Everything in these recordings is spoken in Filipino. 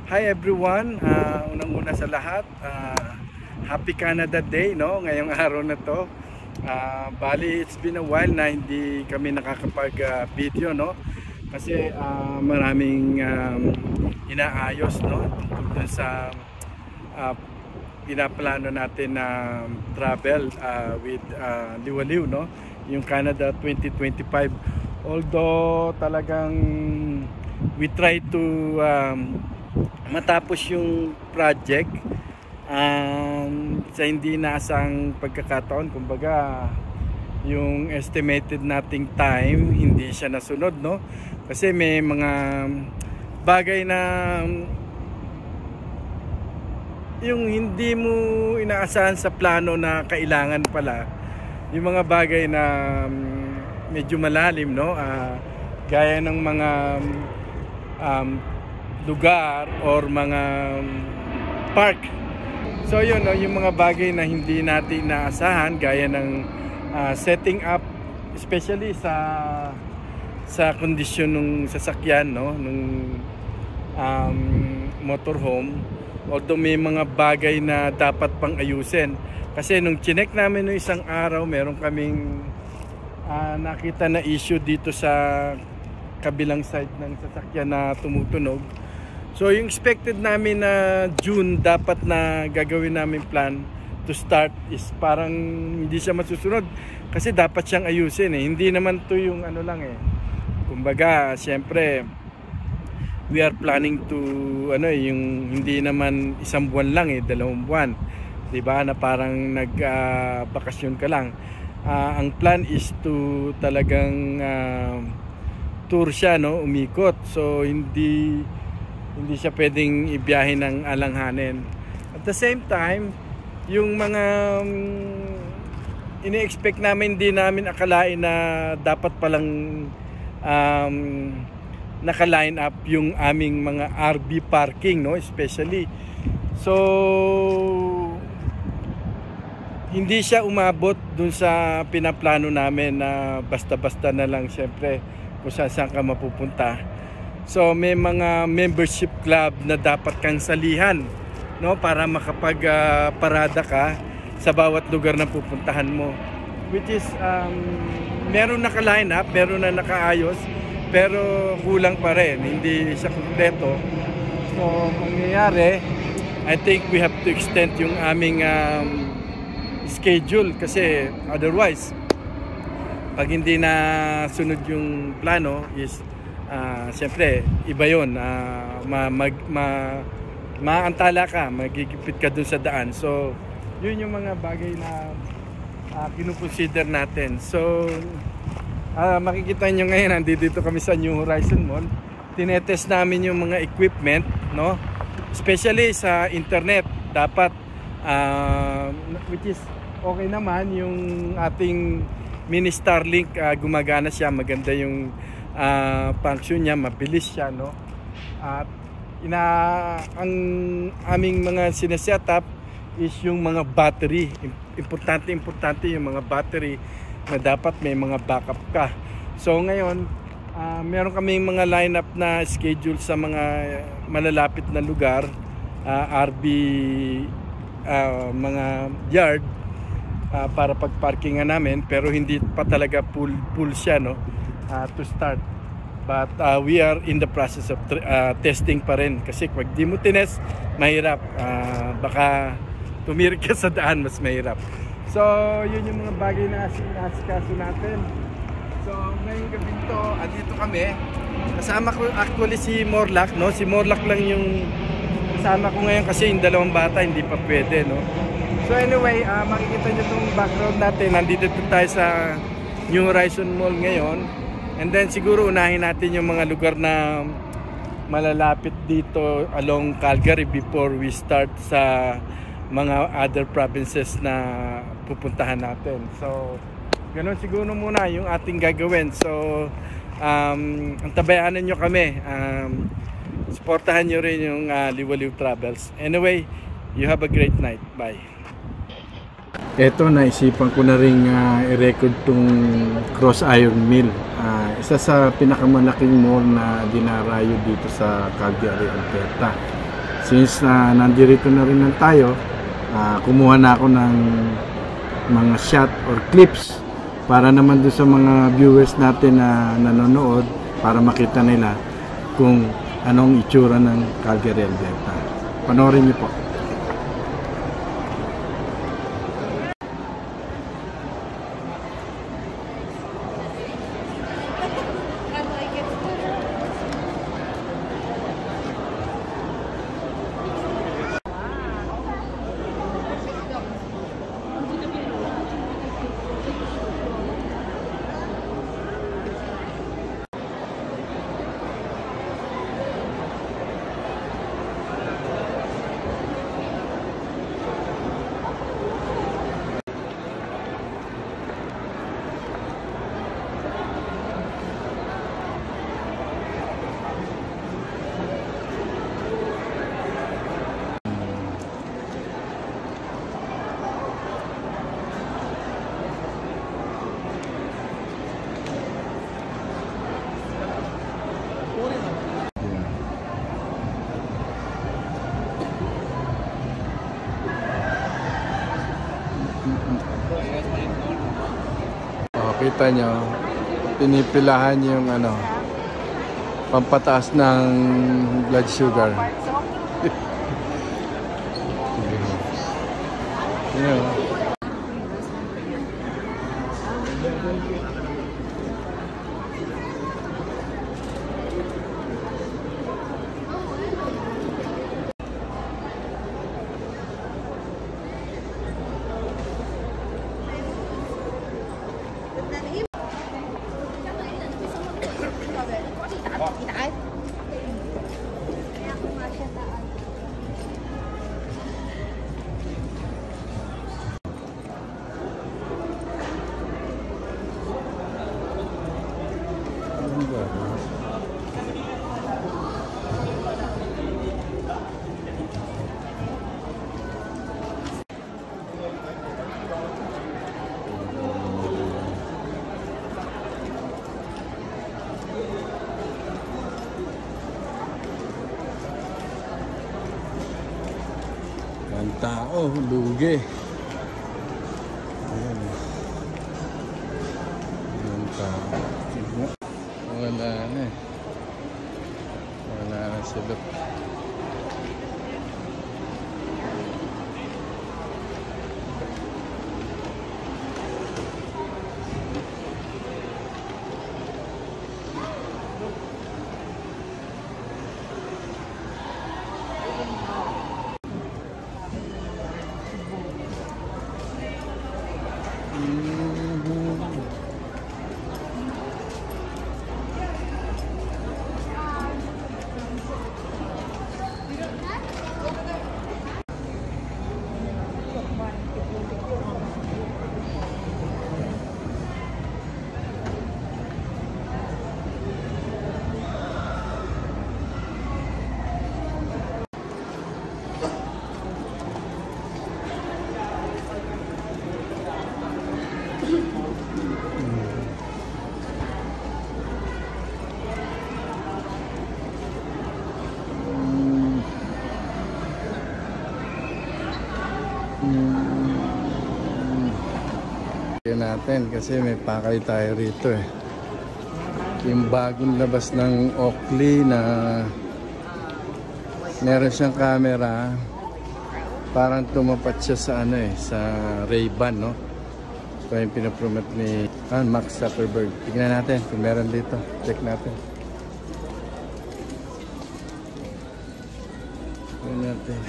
Hi everyone, unang-una sa lahat, Happy Canada Day, no? Ngayong araw na to. Bali, it's been a while na hindi kami nakakapag-video, no? Kasi maraming inaayos, no? Tungkol dun sa pinaplano natin na travel with Liwaliw, no? Yung Canada 2025. Although talagang we try to matapos yung project sa hindi naasang pagkakataon, kumbaga yung estimated nating time hindi siya nasunod, no? Kasi may mga bagay na yung hindi mo inaasahan sa plano na kailangan pala, yung mga bagay na medyo malalim, no? Gaya ng mga lugar or mga park. So yun, no, yung mga bagay na hindi natin naasahan, gaya ng setting up, especially sa kondisyon ng sasakyan, no, nung motorhome. Although may mga bagay na dapat pang ayusin. Kasi nung chinek namin nung isang araw, meron kaming nakita na issue dito sa kabilang side ng sasakyan na tumutunog. So yung expected namin na June dapat na gagawin namin plan to start is parang hindi siya masusunod kasi dapat siyang ayusin eh. Hindi naman to yung ano lang eh. Kumbaga, siyempre we are planning to yung hindi naman isang buwan lang eh, 2 buwan. 'Di ba? Na parang bakasyon ka lang. Ang plan is to talagang tour siya, no, umikot. So hindi siya pwedeng ibiyahe ng alanghanin. At the same time, yung mga ini-expect namin, di namin akalain na dapat palang naka-line up yung aming mga RV parking, no, especially. So hindi siya umabot dun sa pinaplano namin na basta-basta na lang, syempre kung saan ka mapupunta. So may mga membership club na dapat kang salihan, no, para makapag-parada ka sa bawat lugar na pupuntahan mo, which is meron naka-line up, meron na nakaayos, pero kulang pa rin, hindi siya kumpleto. So kung nangyayari, I think we have to extend yung aming schedule kasi otherwise pag hindi na sunod yung plano is siyempre iba yun, maantala ka, magigipit ka dun sa daan. So yun yung mga bagay na kinukonsider natin. So makikita nyo ngayon, nandito kami sa New Horizon Mall. Tinetest namin yung mga equipment, no, especially sa internet. Dapat which is okay naman yung ating mini Starlink, gumagana siya, maganda yung function niya, mabilis siya, no. At ang aming mga sinesetup is yung mga battery. Importante yung mga battery na dapat may mga backup ka. So ngayon, meron kaming mga lineup na schedule sa mga malalapit na lugar, RV mga yard, para pagparkingan namin, pero hindi pa talaga full siya, no, to start. But we are in the process of testing pa rin kasi pag di mo tinest, mahirap, baka tumirik ka sa daan, mas mahirap. So yun yung mga bagay na asikaso natin. So ngayong gabi to, andito kami, kasama ko actually si Morlac, no. Si Morlac lang yung kasama ko ngayon kasi yung 2 bata hindi pa pwede, no. So anyway, makikita nyo itong background natin. Nandito tayo sa New Horizon Mall ngayon. And then siguro unahin natin yung mga lugar na malalapit dito along Calgary before we start sa mga other provinces na pupuntahan natin. So ganun siguro muna yung ating gagawin. So antabayanan nyo kami. Supportahan nyo rin yung Liwaliw Travels. Anyway, you have a great night. Bye. Eto, naisipan ko na rin i-record tong Cross Iron Mill. Isa sa pinakamalaking mall na dinarayo dito sa Calgary, Alberta. since nandito na rin tayo, kumuha na ako ng mga shot or clips para naman doon sa mga viewers natin na nanonood, para makita nila kung anong itsura ng Calgary, Alberta. Panoorin niyo po. Kita nyo, pinipilahan yung pampataas ng blood sugar. Ang tao, lugi. Ayan. Ang tao. Wala na eh. Wala na sila. Natin kasi may pakay tayo rito eh. Yung bagong labas ng Oakley na meron siyang camera, parang tumapat siya sa sa Ray-Ban, no? So yung pinapromote ni Mark Zuckerberg. Tignan natin kung meron dito. Check natin. Tignan natin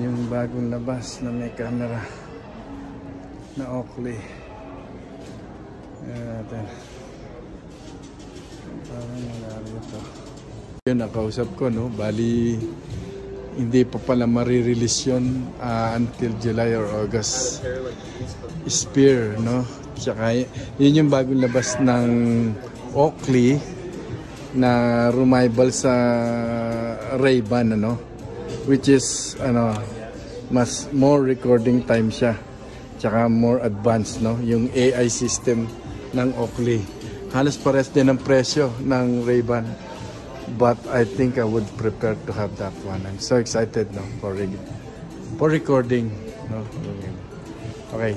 yung bagong labas na may camera na Oakley. Ayan natin. Parang nangyari ito. Yun, nakausap ko, no? Bali, hindi pa pala marirelease yun until July or August. Spear, no? Tsaka, yun yung bagong labas ng Oakley na rumival sa Ray-Ban, ano? Which is, mas more recording time siya. Tsaka more advanced, no? Yung AI system ng Oakley. Halos pares din ang presyo ng Ray-Ban. but I think I would prefer to have that one. I'm so excited, no, for recording, no. Okay.